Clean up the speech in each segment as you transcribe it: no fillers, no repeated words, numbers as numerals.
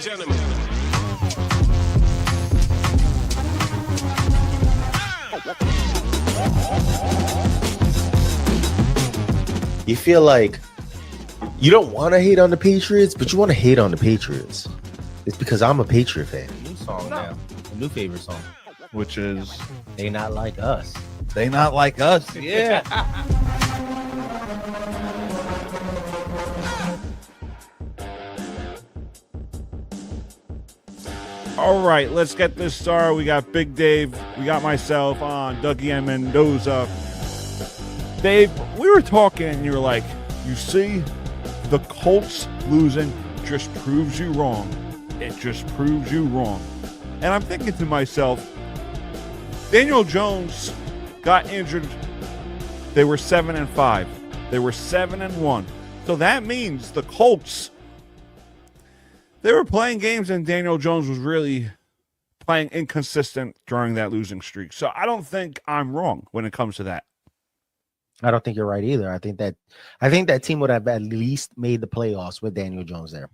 and gentlemen. You feel like you don't want to hate on the Patriots, but you want to hate on the Patriots. It's because I'm a Patriot fan. New song now. A new favorite song. Which is They not like us. They not like us. Yeah. all right. Let's get this started. We got Big Dave. We got myself on Dougie and Mendoza. Dave, we were talking, and you were like, "You see, the Colts losing just proves you wrong. It just proves you wrong." And I'm thinking to myself, Daniel Jones got injured. They were 7-5. They were 7-1. So that means the Colts, they were playing games and Daniel Jones was really playing inconsistent during that losing streak. So I don't think I'm wrong when it comes to that. I don't think you're right either. I think that team would have at least made the playoffs with Daniel Jones there.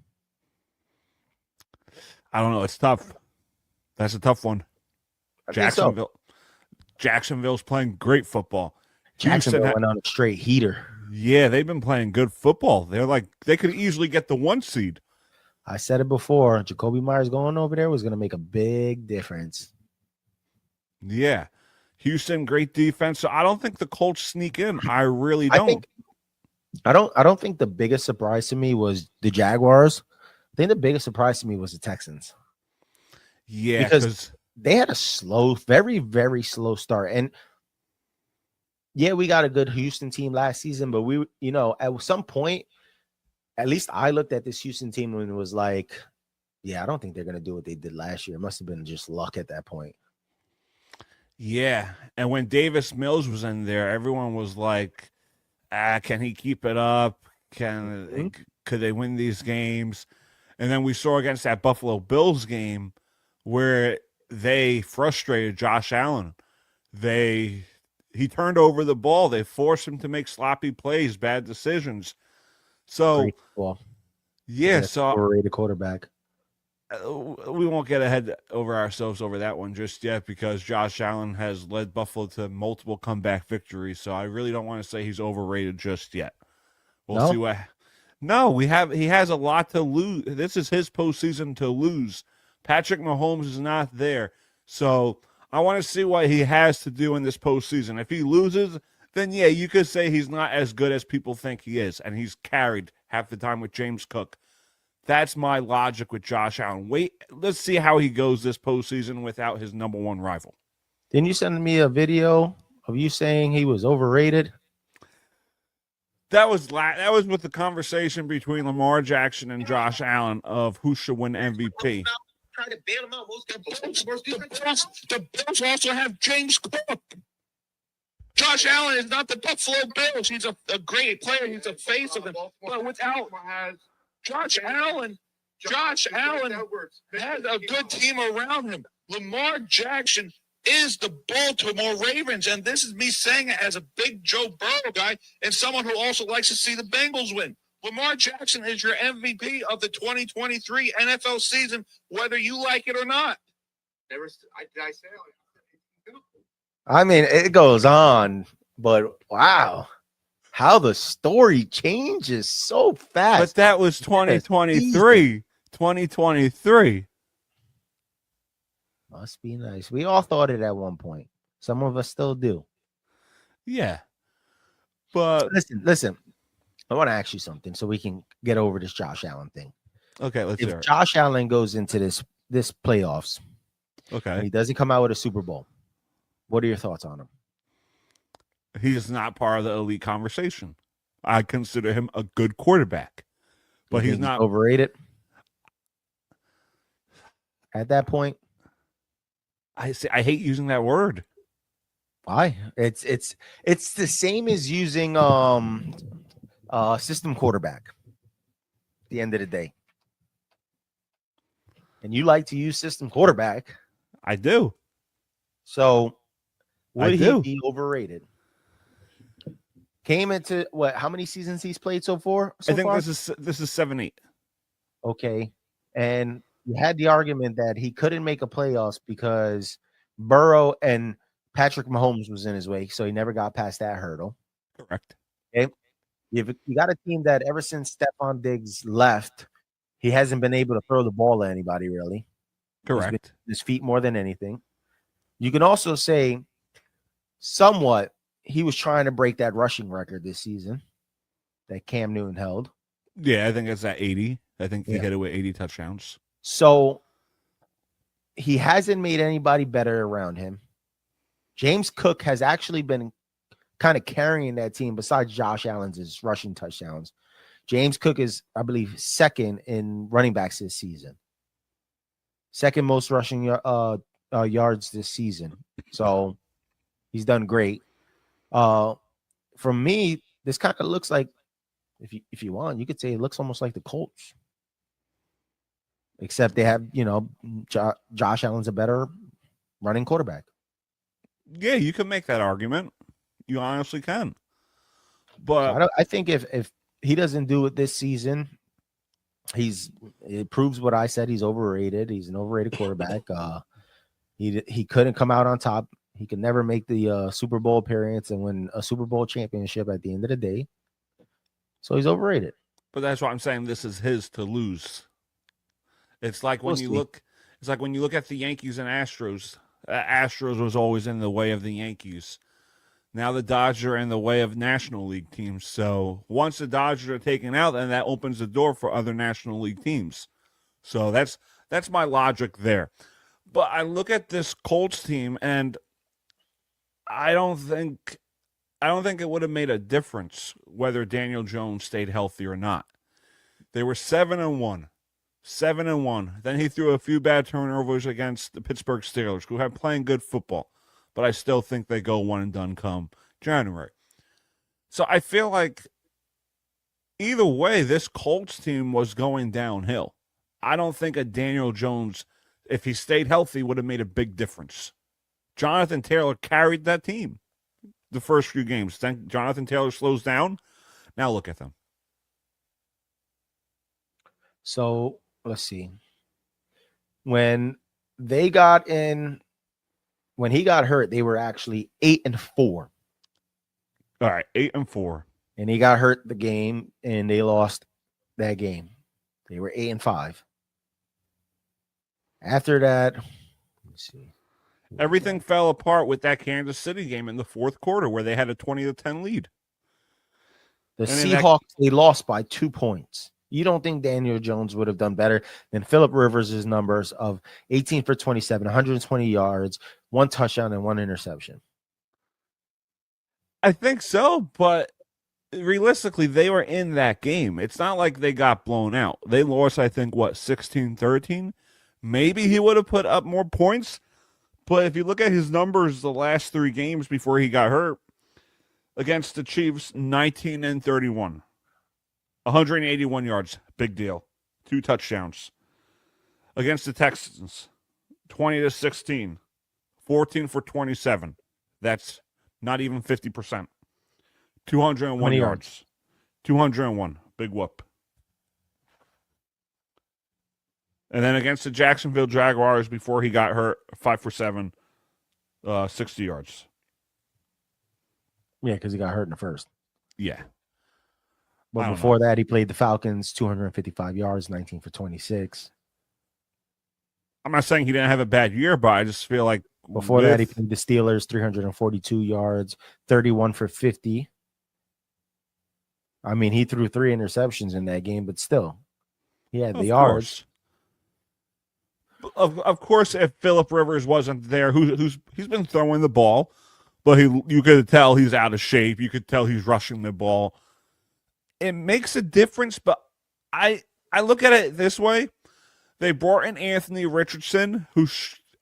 I don't know. It's tough. That's a tough one. Jacksonville's playing great football. Jacksonville went on a straight heater. Yeah, they've been playing good football. They could easily get the 1 seed. I said it before. Jacoby Myers going over there was going to make a big difference. Yeah. Houston, great defense. So I don't think the Colts sneak in. I really don't. I don't think the biggest surprise to me was the Jaguars. I think the biggest surprise to me was the Texans. Yeah, because they had a slow, very, very slow start. And yeah, we got a good Houston team last season, but we, at some point, at least I looked at this Houston team and was like, yeah, I don't think they're going to do what they did last year. It must have been just luck at that point. Yeah. And when Davis Mills was in there, everyone was like, can he keep it up? Could they win these games? And then we saw against that Buffalo Bills game where they frustrated Josh Allen. He turned over the ball. They forced him to make sloppy plays, bad decisions. So, yeah, so overrated quarterback. We won't get ahead over ourselves over that one just yet because Josh Allen has led Buffalo to multiple comeback victories. So I really don't want to say he's overrated just yet. We'll see what. No, he has a lot to lose. This is his postseason to lose. Patrick Mahomes is not there. So I want to see what he has to do in this postseason. If he loses, then yeah, you could say he's not as good as people think he is, and he's carried half the time with James Cook. That's my logic with Josh Allen. Wait, let's see how he goes this postseason without his number one rival. Didn't you send me a video of you saying he was overrated? That was with the conversation between Lamar Jackson and Josh Allen of who should win MVP. Try to bail him out. The Bills also have James Cook. Josh Allen is not the Buffalo Bills. He's a great player. He's a face of them. But without Josh Allen has a good team around him. Lamar Jackson is the Baltimore Ravens, and this is me saying it as a big Joe Burrow guy and someone who also likes to see the Bengals win. Lamar Jackson is your MVP of the 2023 NFL season, whether you like it or not. Did I say it? I mean, it goes on, but wow, how the story changes so fast. But that was 2023. 2023. Must be nice. We all thought it at one point. Some of us still do. Yeah. But listen. I want to ask you something so we can get over this Josh Allen thing. Okay, let's hear it. If Josh Allen goes into this playoffs, okay, and he doesn't come out with a Super Bowl, what are your thoughts on him? He's not part of the elite conversation. I consider him a good quarterback, but he's not overrated. At that point, I hate using that word. Why? It's the same as using system quarterback at the end of the day. And you like to use system quarterback. I do. So would he be overrated? Came into what? How many seasons he's played so far? I think this is 7-8. Okay. And you had the argument that he couldn't make a playoffs because Burrow and Patrick Mahomes was in his way, so he never got past that hurdle. Correct. Okay. You got a team that ever since Stephon Diggs left, he hasn't been able to throw the ball at anybody really. Correct. His feet more than anything. You can also say somewhat he was trying to break that rushing record this season that Cam Newton held. Yeah, I think it's at 80. I think he hit it with 80 touchdowns. So he hasn't made anybody better around him. James Cook has actually been kind of carrying that team besides Josh Allen's rushing touchdowns. James Cook is, I believe, second in running backs this season. Second most rushing yards this season. So he's done great. From me, this kind of looks like, if you want, you could say it looks almost like the Colts. Except they have, Josh Allen's a better running quarterback. Yeah, you can make that argument. You honestly can. But So I think if he doesn't do it this season, it proves what I said. He's overrated. He's an overrated quarterback. He couldn't come out on top. He could never make the Super Bowl appearance and win a Super Bowl championship at the end of the day. So he's overrated. But that's why I'm saying this is his to lose. It's like when you look. It's like when you look at the Yankees and Astros. Astros was always in the way of the Yankees. Now the Dodgers are in the way of National League teams. So once the Dodgers are taken out, then that opens the door for other National League teams. So that's my logic there. But I look at this Colts team, and I don't think it would have made a difference whether Daniel Jones stayed healthy or not. They were 7-1. 7-1. Then he threw a few bad turnovers against the Pittsburgh Steelers, who have playing good football. But I still think they go one and done come January. So I feel like either way, this Colts team was going downhill. I don't think a Daniel Jones, if he stayed healthy, would have made a big difference. Jonathan Taylor carried that team the first few games. Then Jonathan Taylor slows down. Now look at them. So let's see. When he got hurt, they were actually 8-4. All right, 8-4. And he got hurt the game, and they lost that game. They were 8-5. After that, let's see. Everything fell apart with that Kansas City game in the fourth quarter where they had a 20-10 lead. The Seahawks, they lost by 2 points. You don't think Daniel Jones would have done better than Phillip Rivers' numbers of 18 for 27, 120 yards, 1 touchdown, and 1 interception? I think so, but realistically, they were in that game. It's not like they got blown out. They lost, I think, 16-13? Maybe he would have put up more points, but if you look at his numbers the last 3 games before he got hurt, against the Chiefs, 19-31. 181 yards, big deal. 2 touchdowns. Against the Texans, 20-16. 14 for 27. That's not even 50%. 201 yards. 201. Big whoop. And then against the Jacksonville Jaguars before he got hurt, 5 for 7, 60 yards. Yeah, because he got hurt in the first. Yeah. But before that, he played the Falcons, 255 yards, 19 for 26. I'm not saying he didn't have a bad year, but I just feel like before that, he played the Steelers, 342 yards, 31 for 50. I mean, he threw 3 interceptions in that game, but still, he had the yards. Of course, if Phillip Rivers wasn't there, he's been throwing the ball, but you could tell he's out of shape. You could tell he's rushing the ball. It makes a difference, but I look at it this way. They brought in Anthony Richardson, who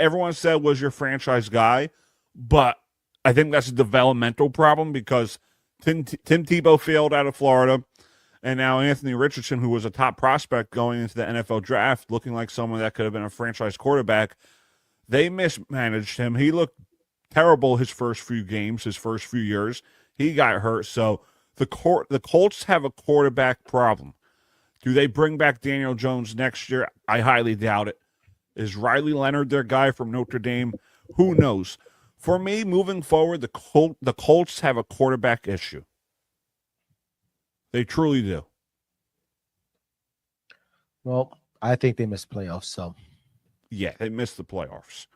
everyone said was your franchise guy, but I think that's a developmental problem because Tim Tebow failed out of Florida, and now Anthony Richardson, who was a top prospect going into the NFL draft, looking like someone that could have been a franchise quarterback, they mismanaged him. He looked terrible his first few games, his first few years. He got hurt, so the Colts have a quarterback problem. Do they bring back Daniel Jones next year? I highly doubt it. Is Riley Leonard their guy from Notre Dame? Who knows? For me, moving forward, the Colts have a quarterback issue. They truly do. Well, I think they missed playoffs, so Yeah, they missed the playoffs.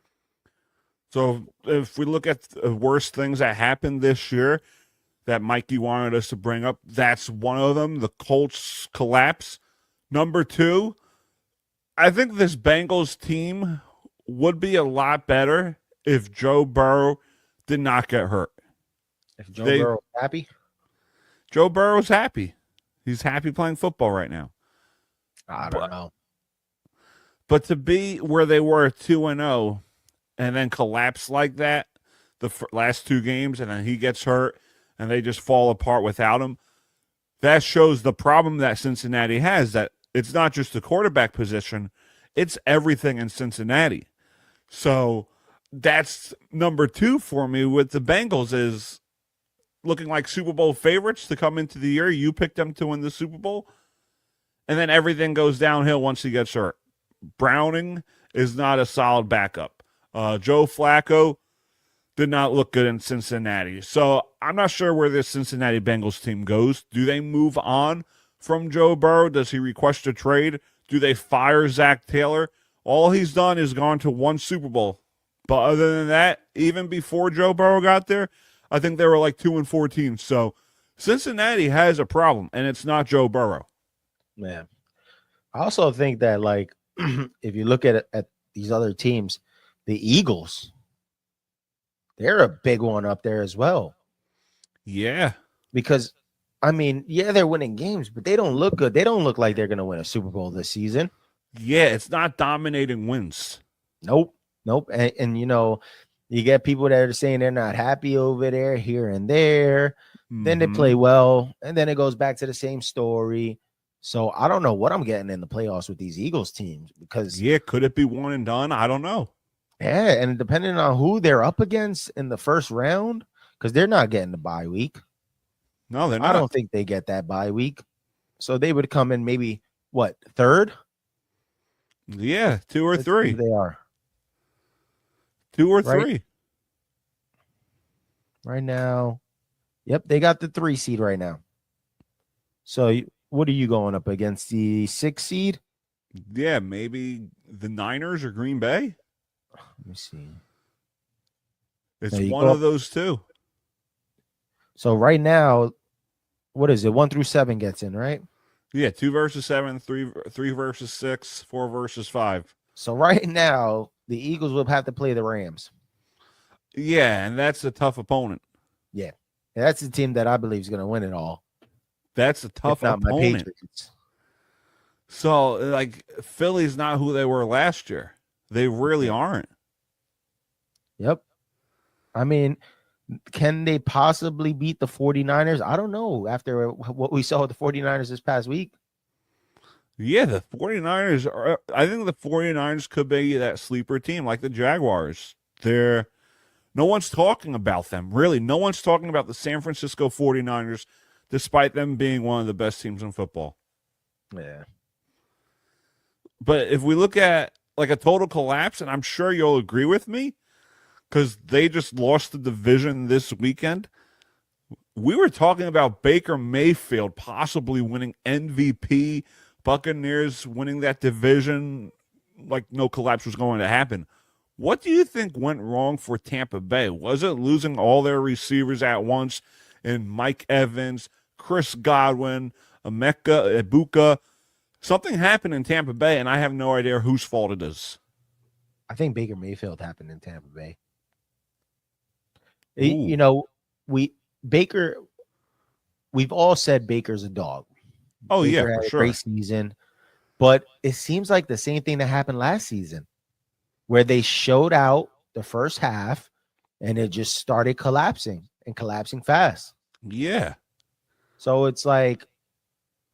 So if we look at the worst things that happened this year that Mikey wanted us to bring up, that's one of them, the Colts collapse. Number 2, I think this Bengals team would be a lot better if Joe Burrow did not get hurt. if Joe Burrow is happy, Joe Burrow's happy. He's happy playing football right now. I don't know. But to be where they were 2-0 and then collapse like that the last 2 games, and then he gets hurt and they just fall apart without him, that shows the problem that Cincinnati has, that it's not just the quarterback position, it's everything in Cincinnati. So that's number 2 for me with the Bengals, is looking like Super Bowl favorites to come into the year. You picked them to win the Super Bowl, and then everything goes downhill once he gets hurt. Browning is not a solid backup. Joe Flacco did not look good in Cincinnati. So I'm not sure where this Cincinnati Bengals team goes. Do they move on from Joe Burrow? Does he request a trade? Do they fire Zach Taylor? All he's done is gone to 1 Super Bowl. But other than that, even before Joe Burrow got there, I think they were like 2-14. So Cincinnati has a problem, and it's not Joe Burrow. Man, I also think that, like, if you look at these other teams, the Eagles, they're a big one up there as well. Yeah. Because, I mean, yeah, they're winning games, but they don't look good. They don't look like they're going to win a Super Bowl this season. Yeah, it's not dominating wins. Nope. And you know, you get people that are saying they're not happy over there, here and there. Then they play well, and then it goes back to the same story. So I don't know what I'm getting in the playoffs with these Eagles teams, because could it be one and done? I don't know. Yeah, and depending on who they're up against in the first round, because they're not getting the bye week. No, they're not. I don't think they get that bye week. So they would come in maybe, what, 3rd? Yeah, 2 or 3. They are. 2 or Right. 3. Right now. Yep, they got the 3 seed right now. So what are you going up against? The 6 seed? Yeah, maybe the Niners or Green Bay. Let me see. It's There you one go. of those 2. So right now, what is it? 1 through 7 gets in, right? Yeah, 2 versus 7, 3 versus 6, 4 versus 5. So right now, the Eagles will have to play the Rams. Yeah, and that's a tough opponent. Yeah. That's the team that I believe is going to win it all. That's a tough If not my opponent. Patriots. So, like, Philly's not who they were last year. They really aren't. Yep. I mean, can they possibly beat the 49ers? I don't know after what we saw with the 49ers this past week. Yeah, the 49ers are, I think the 49ers could be that sleeper team like the Jaguars. No one's talking about them, really. No one's talking about the San Francisco 49ers, despite them being one of the best teams in football. Yeah. But if we look at like a total collapse, and I'm sure you'll agree with me, because they just lost the division this weekend. We were talking about Baker Mayfield possibly winning MVP, Buccaneers winning that division, like no collapse was going to happen. What do you think went wrong for Tampa Bay? Was it losing all their receivers at once in Mike Evans, Chris Godwin, Emeka Ibuka? Something happened in Tampa Bay, and I have no idea whose fault it is. I think Baker Mayfield happened in Tampa Bay. Ooh. You know, we've all said Baker's a dog. Oh, Baker yeah, had for a sure. great season, but it seems like the same thing that happened last season, where they showed out the first half and it just started collapsing and collapsing fast. Yeah. So it's like,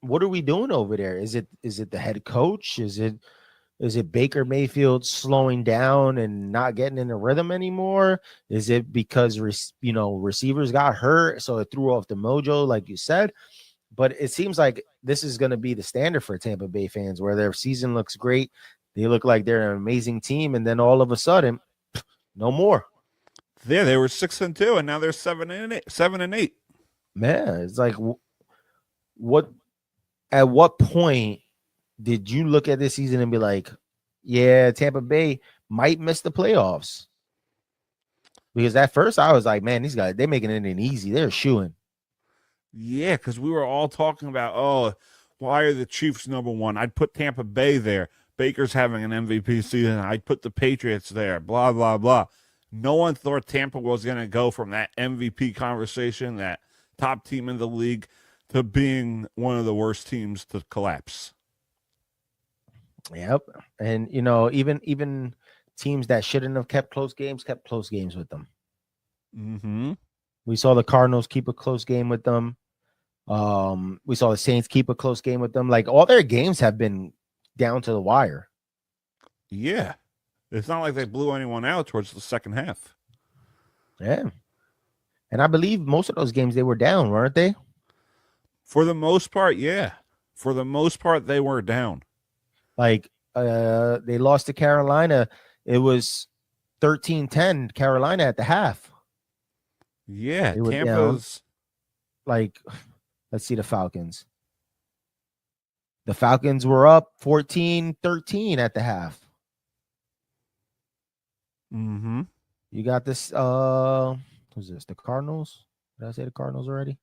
what are we doing over there? Is it the head coach? Is it Baker Mayfield slowing down and not getting in the rhythm anymore? Is it because receivers got hurt, so it threw off the mojo, like you said? But it seems like this is going to be the standard for Tampa Bay fans, where their season looks great. They look like they're an amazing team, and then all of a sudden, no more. Yeah, they were 6-2, and now they're 7-8. Man, it's like, what? At what point did you look at this season and be like, yeah, Tampa Bay might miss the playoffs? Because at first I was like, man, these guys, they're making it an easy. They're shooing. Yeah, because we were all talking about, oh, why are the Chiefs number one? I'd put Tampa Bay there. Baker's having an MVP season. I'd put the Patriots there, blah, blah, blah. No one thought Tampa was going to go from that MVP conversation, that top team in the league, to being one of the worst teams to collapse. Yep. And, you know, even teams that shouldn't have kept close games with them. Mm-hmm. We saw the Cardinals keep a close game with them. We saw the Saints keep a close game with them. Like, all their games have been down to the wire. Yeah. It's not like they blew anyone out towards the second half. Yeah. And I believe most of those games they were down, weren't they? For the most part, yeah. For the most part, they were down. Like, they lost to Carolina. It was 13-10 Carolina at the half. Yeah, They were Tampa's... Like, let's see the Falcons. The Falcons were up 14-13 at the half. Mm-hmm. You got this, who's this? The Cardinals? Did I say the Cardinals already?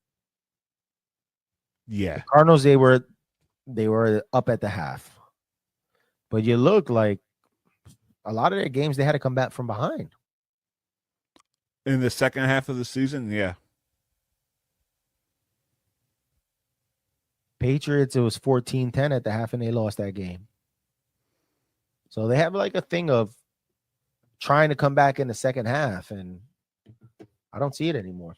Yeah. The Cardinals, they were up at the half. But you look like a lot of their games, they had to come back from behind. In the second half of the season, yeah. Patriots, it was 14-10 at the half, and they lost that game. So they have like a thing of trying to come back in the second half, and I don't see it anymore.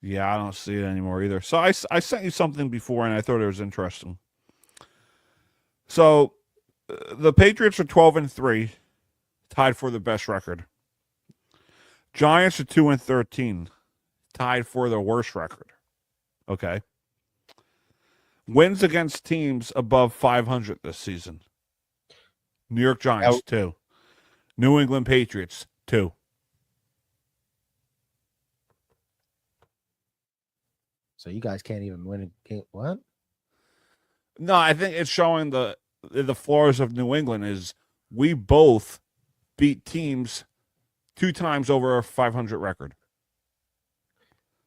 Yeah, I don't see it anymore either. So I sent you something before, and I thought it was interesting. So the Patriots are 12-3, tied for the best record. Giants are 2-13, tied for the worst record. Okay. Wins against teams above 500 this season. New York Giants, 2. New England Patriots, 2. So you guys can't even win a game. What? No, I think it's showing the flaws of New England is we both beat teams 2 times over a 500 record.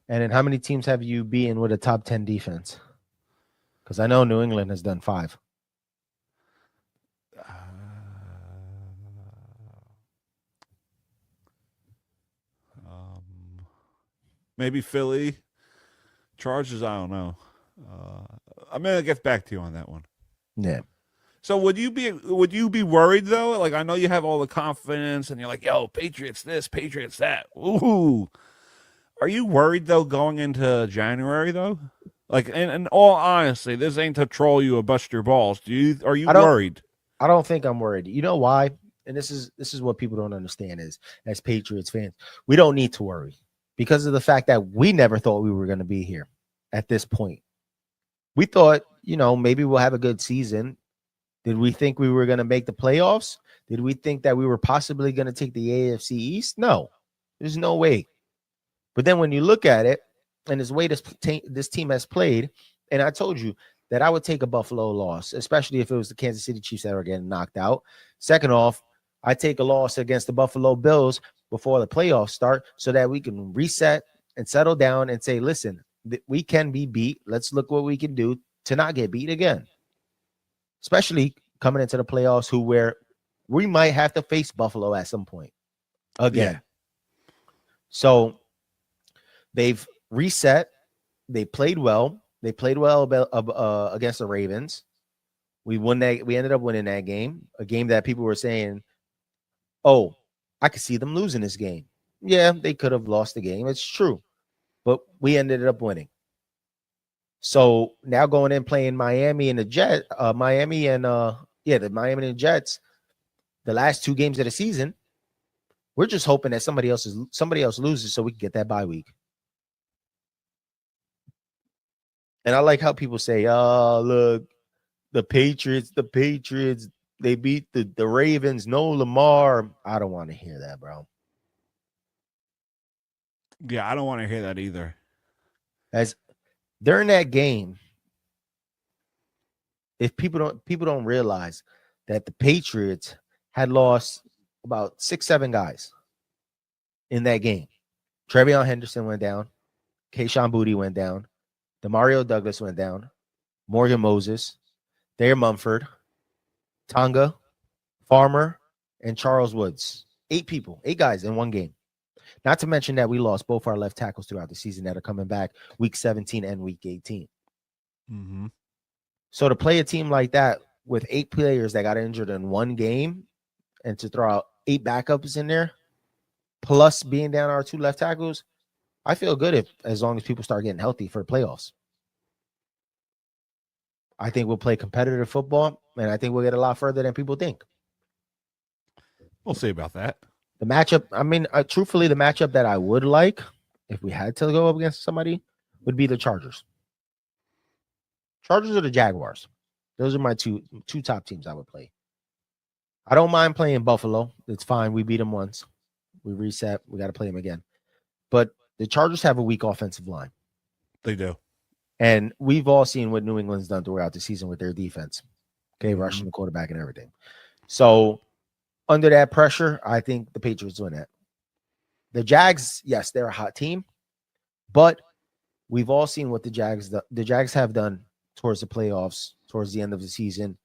And then how many teams have you beaten with a top 10 defense? Because I know New England has done 5. Maybe Philly. Chargers, I don't know. I'm gonna get back to you on that one. Yeah. So would you be worried though? Like, I know you have all the confidence and you're like, yo, Patriots this, Patriots that. Ooh. Are you worried though going into January though? Like, in all honesty, this ain't to troll you or bust your balls. Are you worried? I don't think I'm worried. You know why? And this is what people don't understand is, as Patriots fans, we don't need to worry because of the fact that we never thought we were going to be here at this point. We thought, you know, maybe we'll have a good season. Did we think we were going to make the playoffs? Did we think that we were possibly going to take the AFC East? No, there's no way. But then when you look at it and this way this team has played, and I told you that I would take a Buffalo loss, especially if it was the Kansas City Chiefs that were getting knocked out. Second off, I take a loss against the Buffalo Bills before the playoffs start so that we can reset and settle down and say, listen, we can be beat. Let's look what we can do to not get beat again. Especially coming into the playoffs where we might have to face Buffalo at some point again. Yeah. So they've reset. They played well. They played well against the Ravens. We ended up winning that game, a game that people were saying, oh, I could see them losing this game. Yeah, they could have lost the game. It's true. But we ended up winning. So now going in playing Miami and the Jets, the Miami and the Jets, the last 2 games of the season, we're just hoping that somebody else loses so we can get that bye week. And I like how people say, "Oh, look, the Patriots, they beat the Ravens. No Lamar." I don't want to hear that, bro. Yeah, I don't want to hear that either. As during that game, if people don't realize that the Patriots had lost about 6-7 guys in that game. Trevion Henderson went down, Kayshon Boutte went down, Demario Douglas went down, Morgan Moses, Thayer Mumford, Tonga, Farmer, and Charles Woods. 8 people, 8 guys in one game. Not to mention that we lost both our left tackles throughout the season that are coming back week 17 and week 18. Mm-hmm. So to play a team like that with 8 players that got injured in one game and to throw out 8 backups in there, plus being down our 2 left tackles, I feel good as long as people start getting healthy for playoffs. I think we'll play competitive football, and I think we'll get a lot further than people think. We'll see about that. The matchup, I mean, truthfully, the matchup that I would like, if we had to go up against somebody, would be the Chargers. Chargers or the Jaguars. Those are my two top teams I would play. I don't mind playing Buffalo. It's fine. We beat them once. We reset. We got to play them again. But the Chargers have a weak offensive line. They do. And we've all seen what New England's done throughout the season with their defense. Okay, rushing the quarterback and everything. So under that pressure, I think the Patriots win that. The Jags, yes, they're a hot team, but we've all seen what the Jags have done towards the playoffs, towards the end of the season,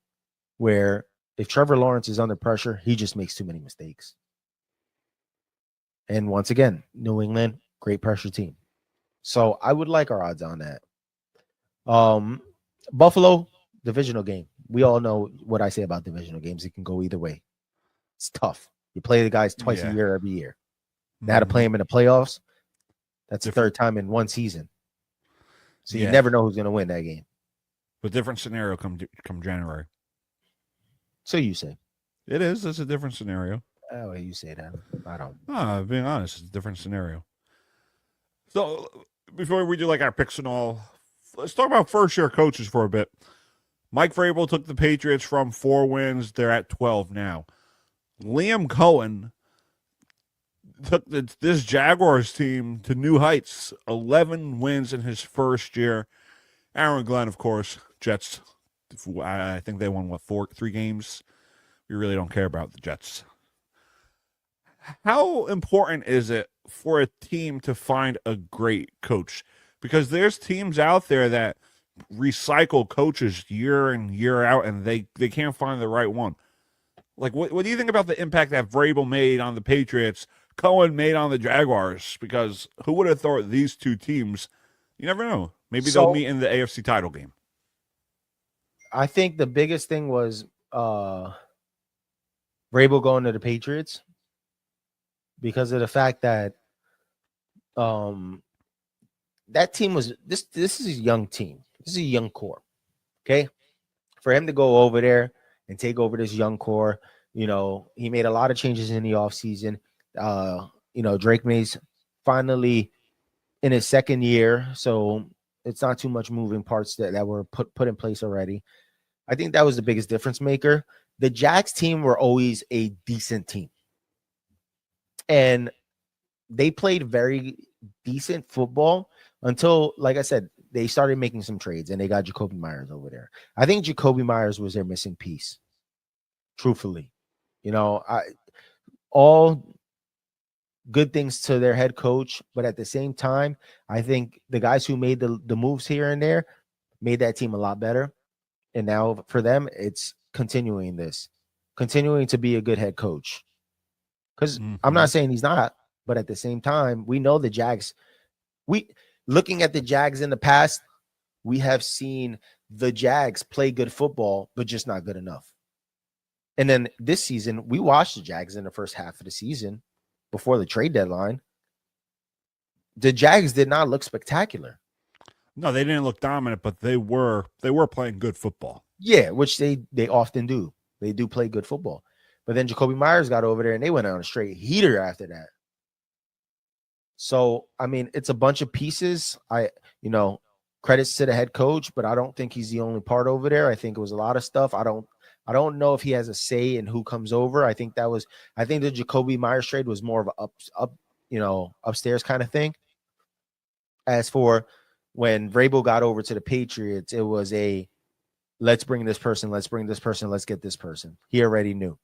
where if Trevor Lawrence is under pressure, he just makes too many mistakes. And once again, New England, great pressure team. So I would like our odds on that. Buffalo, divisional game. We all know what I say about divisional games. It can go either way. It's tough. You play the guys twice a year, every year. Now to play them in the playoffs, that's the third time in one season. So you never know who's going to win that game. But different scenario come January. So you say. It is. It's a different scenario. Oh, you say that. I don't. Being honest, it's a different scenario. So before we do like our picks and all, let's talk about first-year coaches for a bit. Mike Vrabel took the Patriots from 4 wins. They're at 12 now. Liam Cohen took this Jaguars team to new heights. 11 wins in his first year. Aaron Glenn, of course, Jets. I think they won, 3 games? We really don't care about the Jets. How important is it for a team to find a great coach? Because there's teams out there that recycle coaches year in, year out, and they can't find the right one. Like, what do you think about the impact that Vrabel made on the Patriots, Cohen made on the Jaguars? Because who would have thought these 2 teams, you never know. Maybe they'll meet in the AFC title game. I think the biggest thing was Vrabel going to the Patriots because of the fact that that team was this is a young team. This is a young core. Okay. For him to go over there and take over this young core, he made a lot of changes in the offseason. Drake May's finally in his second year, so it's not too much moving parts that were put in place already. I think that was the biggest difference maker. The Jags team were always a decent team. And they played very decent football until, like I said, they started making some trades and they got Jacoby Myers over there. I think Jacoby Myers was their missing piece. Truthfully, all good things to their head coach, but at the same time, I think the guys who made the moves here and there made that team a lot better. And now for them, it's continuing to be a good head coach. Because I'm not saying he's not, but at the same time, we know the Jags. Looking at the Jags in the past, we have seen the Jags play good football, but just not good enough. And then this season, we watched the Jags in the first half of the season before the trade deadline. The Jags did not look spectacular. No, they didn't look dominant, but they were playing good football. Yeah, which they often do. They do play good football. But then Jacoby Myers got over there and they went on a straight heater after that. So, I mean, it's a bunch of pieces. credits to the head coach, but I don't think he's the only part over there. I think it was a lot of stuff. I don't know if he has a say in who comes over. I think the Jacoby Myers trade was more of a upstairs kind of thing. As for when Vrabel got over to the Patriots, it was a let's bring this person, let's get this person. He already knew,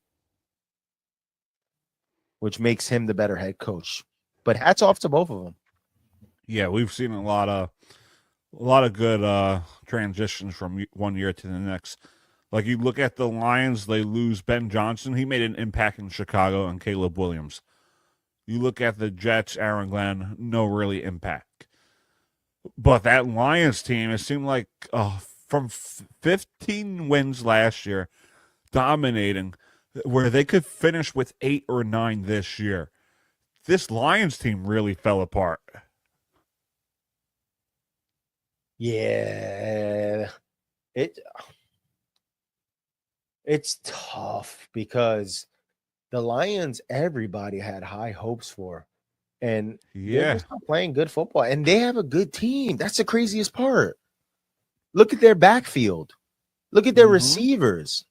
which makes him the better head coach. But hats off to both of them. Yeah, we've seen a lot of good transitions from one year to the next. Like you look at the Lions, they lose Ben Johnson. He made an impact in Chicago, and Caleb Williams. You look at the Jets, Aaron Glenn, no really impact. But that Lions team, it seemed like from 15 wins last year, dominating, where they could finish with 8 or 9 this year. This Lions team really fell apart. Yeah, it's tough because the Lions, everybody had high hopes for, and they're just not playing good football, and they have a good team. That's the craziest part. Look at their backfield. Look at their receivers.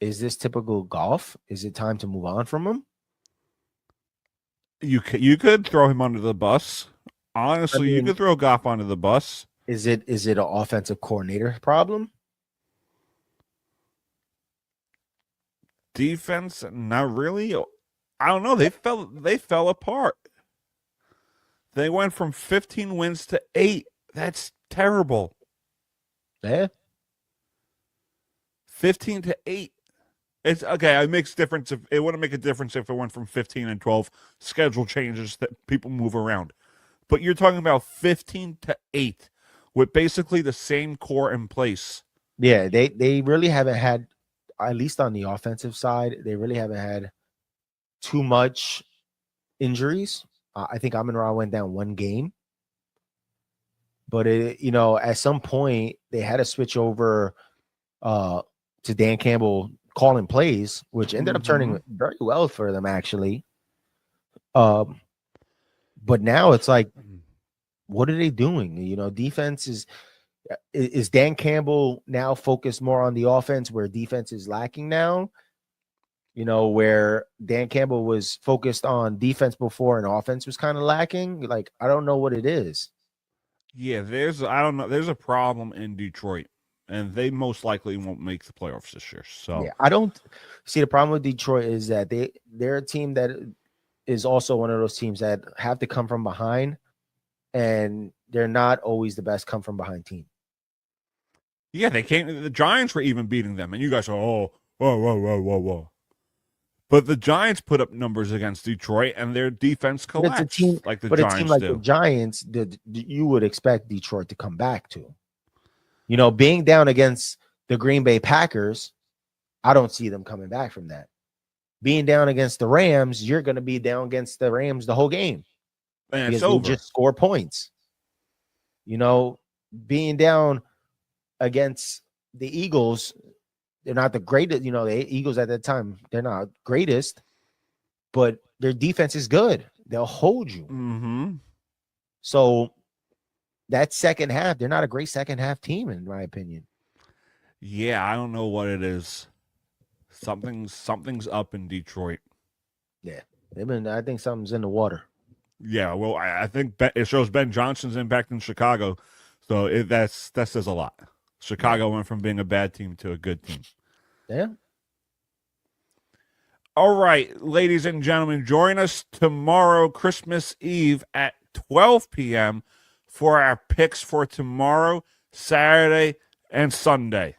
Is this typical golf? Is it time to move on from them? You could throw him under the bus. Honestly, you could throw Goff under the bus. Is it an offensive coordinator problem? Defense, not really. I don't know. They fell apart. They went from 15 wins to 8. That's terrible. Yeah. 15 to 8. It's okay. It makes difference if it wouldn't make a difference if it went from 15 and 12. Schedule changes that people move around. But you're talking about 15 to 8 with basically the same core in place. Yeah, they really haven't had, at least on the offensive side, they really haven't had too much injuries. I think Amon-Ra went down 1 game. But at some point they had to switch over to Dan Campbell calling plays, which ended up turning very well for them actually. But now it's like, what are they doing? Defense is Dan Campbell now focused more on the offense where defense is lacking now? Where Dan Campbell was focused on defense before and offense was kind of lacking. Like, I don't know what it is. Yeah, there's a problem in Detroit, and they most likely won't make the playoffs this year. So yeah, I don't see the problem with Detroit is that they're a team that is also one of those teams that have to come from behind, and they're not always the best come from behind team. Yeah, they came. The Giants were even beating them, and you guys are whoa. But the Giants put up numbers against Detroit, and their defense collapsed. It's a team like the Giants, a team like do. the Giants, you would expect Detroit to come back to. Being down against the Green Bay Packers, I don't see them coming back from that. Being down against the Rams, you're going to be down against the Rams the whole game. And it's over. over. Just score points. Being down against the Eagles, they're not the greatest. The Eagles at that time, they're not greatest, but their defense is good. They'll hold you. Mm-hmm. So that second half, they're not a great second half team, in my opinion. Yeah, I don't know what it is. Something's up in Detroit. Yeah, I think something's in the water. Yeah, well, I think it shows Ben Johnson's impact in Chicago, so that says a lot. Chicago went from being a bad team to a good team. Yeah. All right, ladies and gentlemen, join us tomorrow, Christmas Eve at 12 p.m. for our picks for tomorrow, Saturday, and Sunday.